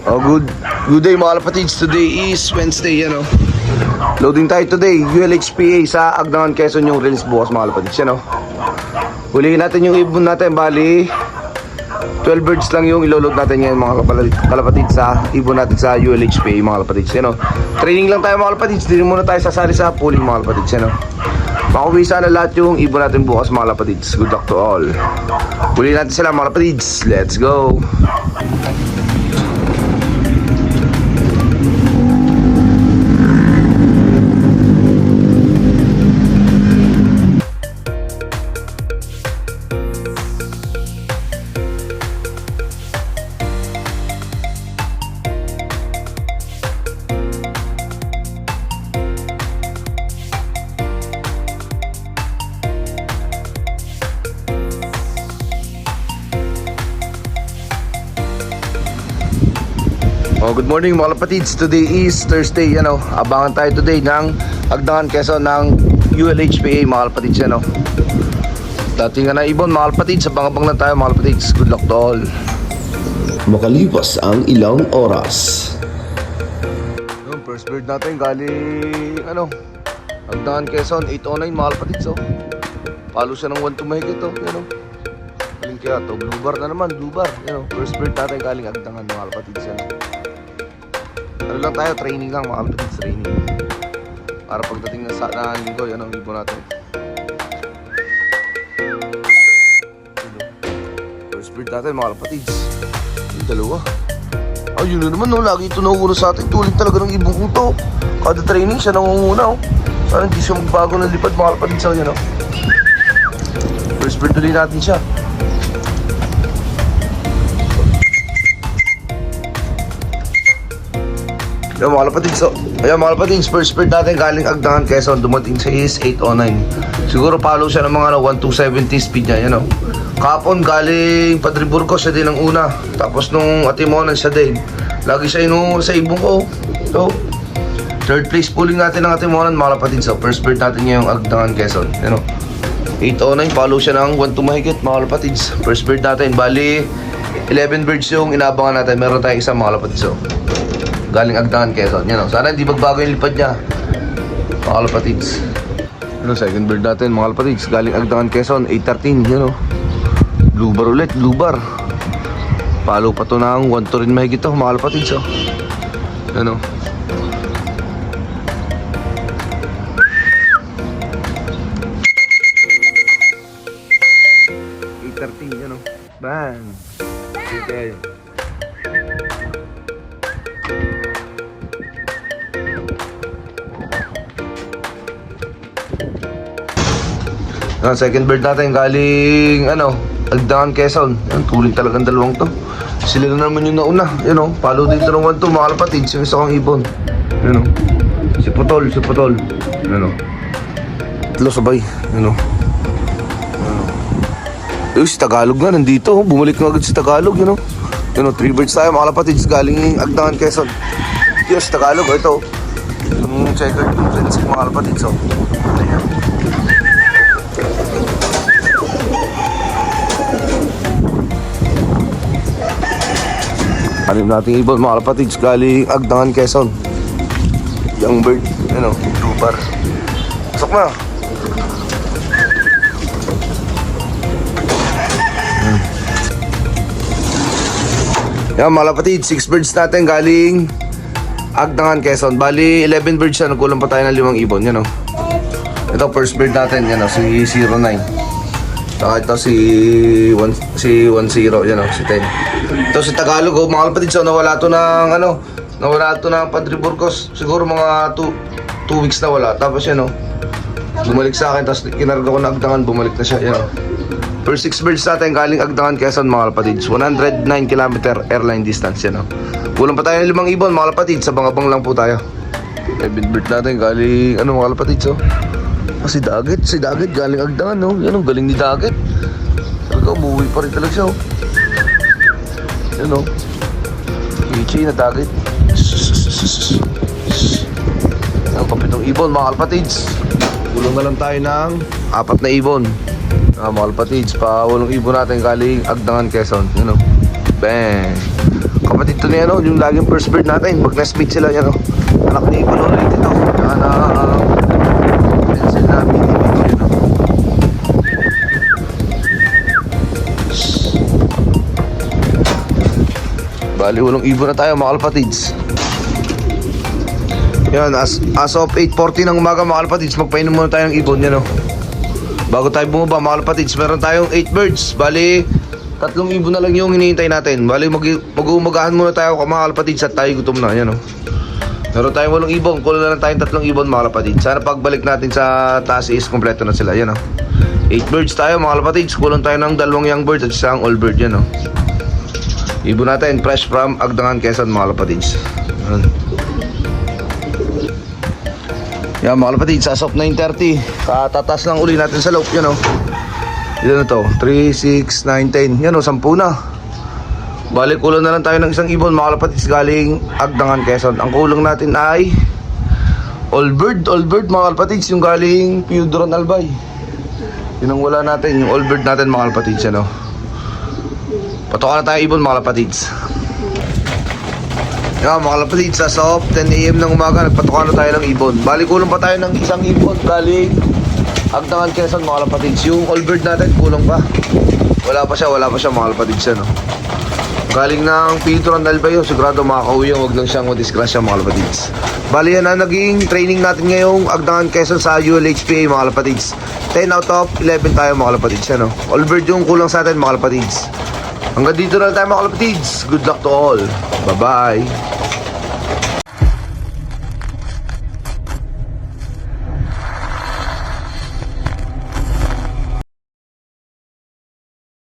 Good day mga kapatids. Today is Wednesday, yan o. Loading tayo today, ULHPA sa Agdangan, Quezon yung release bukas mga kapatids, yan o. Hulihin natin yung ibon natin, bali 12 birds lang yung iloload natin ngayon mga kalapatids sa ibon natin sa ULHPA mga kapatids, yan o. Training lang tayo mga kapatids, hindi muna tayo sasali sa pooling mga kapatids, yan o. Makuwi sana lahat yung ibon natin bukas mga kapatids. Good luck to all. Hulihin natin sila mga kapatids, let's go. Good morning mga kapatids. Today is Thursday, yan o. Abangan tayo today ng Agdangan, Quezon ng ULHPA mga kapatids, yan o. Dating nga na ibon mga kapatids. Abang-abang lang tayo mga kapatids. Good luck to all. Makalipas ang ilang oras. Yung first bird natin galing Agdangan, Quezon 809 mga kapatids, o. Palo siya ng 1-2 mahigit, o. Yan o. Galing kaya to. Blue bar na naman, blue bar, yan o. First bird natin galing Agdangan mga kapatids, yan o. Ano lang tayo, training lang mga kapatids, training. Para pagdating na linggo, yan ang ibon natin. First bird natin mga kapatids. Yung dalawa. Yun na naman, no? Lagi ito nauuna sa atin. Tuloy talaga ng ibon kong to. Kada training siya nangunguna, oh. Sana hindi siya magbago ng lipad mga kapatids, oh, yan, oh. First bird tuloy natin siya. Ayan mga kapatids, so, ayan mga kapatids, first bird natin galing Agdangan, Quezon, dumating sa is 809. Siguro follow siya ng mga 1270 speed niya, yan o. Kapon galing Padre Burgos, siya din ang una. Tapos nung Atimonan siya din. Lagi siya inuuna sa ibong ko. So, third place pulling natin ng Atimonan mga kapatids, so first bird natin ngayong Agdangan, Quezon, yan o. 809, follow siya ng 1-2 mahigit mga kapatids. First bird natin, bali 11 birds yung inabangan natin. Meron tayong isang mga kapatids, so galing Agdangan, Quezon, yan o. Sana hindi magbago yung lipad niya mga kalapatids. Second bird natin mga kalapatids galing Agdangan, Quezon 813, yan o. Blue bar ulit, blue bar. Palo pa to ng 1-2 rin mahigit to mga kalapatids, o. Yan o. Yan o. Bang. Okay. Second bird natin galing Agdangan, Quezon. Yan, tuling talagang dalawang to. Sila na naman yung nauna. Yan o, follow dito ng 1-2 mga kalapatids. Yung isa kong ibon. Yan o, si Putol. Yan o, tatlo sabay. Yan o. Si Tagalog nga nandito, bumalik na agad si Tagalog. Yan o, 3 birds tayo mga kalapatids galing Agdangan, Quezon. Yung si Tagalog, ito yung checkered difference mga kalapatids, o. Ayan. Anim nating ibon mga kalapatids galing Agdangan, Quezon. Young bird, blue bar. Pasok na. Yan mga kalapatids, 6 birds natin galing Agdangan, Quezon. Bali 11 birds siya, nagkulang pa tayo ng 5 ibon, yan o. Ito first bird natin, yan o, si 09. Saka ito si 10, yan o, si 10. Ito si Tagalog, oh, mga kalapatids, so nawala to ng Padre Burgos. Siguro mga 2 weeks na wala. Tapos yan o, bumalik sa akin, tapos kinarga ko na Agdangan, bumalik na siya, yan o. First 6 birds natin galing Agdangan, Quezon mga kalapatids. 109 km airline distance, yan o. Kulang pa tayo ng 5 ibon mga kalapatids, abang-abang lang po tayo. 7 bird natin galing mga kalapatids, oh. Si Daggett galing Agdangan, no? Yan o, galing ni Daggett. Talaga, umuwi pa rin talaga siya, oh. Yan o, Ichi na Daggett. Ang kapitong ibon mga kalapatids. Gulong na lang tayo ng 4 na ibon. Mga kalapatids, pa 8 ibon natin galing Agdangan, Quezon. Yan o, bang. Kapatid kapatid to ni ano, yung laging first bird natin. Mag-nestmate sila yan, oh. Anak ni Ipon ulit ito. Kaya na, pencil namin dito, yun, oh. Bali, walong ibon na tayo mga kalapatids. Yan, as of 8:40 ng umaga mga kalapatids, magpainom muna tayo ng ibon, yan, oh. Bago tayo bumaba mga kalapatids, meron tayong 8 birds. Bali, 3 ibon na lang yung hinihintay natin. Bali, mag-uumagahan muna tayo mga kalapatids at tayo gutom na, yan, oh. Meron tayong 8 ibon, kulang na lang tayong 3 ibon mga kalapatids. Sana pagbalik natin sa taas is kompleto na sila, yan, oh. 8 birds tayo mga kalapatids, kulang tayo ng 2 young birds at isang all bird, yan, oh. Ibon natin, fresh from Agdangan, Quezon mga kalapatids. Yan mga kalapatids, as of 9:30, katatas lang uli natin sa loop, yan, oh. Ilan na to? 3, 6, 9, 10. Yan, oh, 10 na. Balik, kulang na lang tayo ng 1 ibon mga kalapatids galing Agdangan, Quezon. Ang kulang natin ay all bird mga kalapatids, yung galing Piudron Albay. Yun ang wala natin, yung all bird natin mga kalapatids, yan, oh. Patokan na tayo ibon mga kalapatids. Yan mga kalapatids, as of 10 AM ng umaga, nagpatokan na tayo ng ibon. Bali, kulang pa tayo ng 1 ibon galing Agdangan, Quezon mga kalapatids. Yung all bird natin, kulang pa. Wala pa siya mga kalapatids, ano. Galing ng Piudron Albay, sigurado makakauwi yung, wag lang siyang madisgrasya mga kalapatids. Bali, yan na naging training natin ngayong Agdangan, Quezon sa ULHPA mga kalapatids. 10 out of 11 tayo mga kalapatids, ano. All bird yung kulang sa atin mga kalapatids. Hanggang dito na tayo mga kalapatids. Good luck to all. Bye-bye.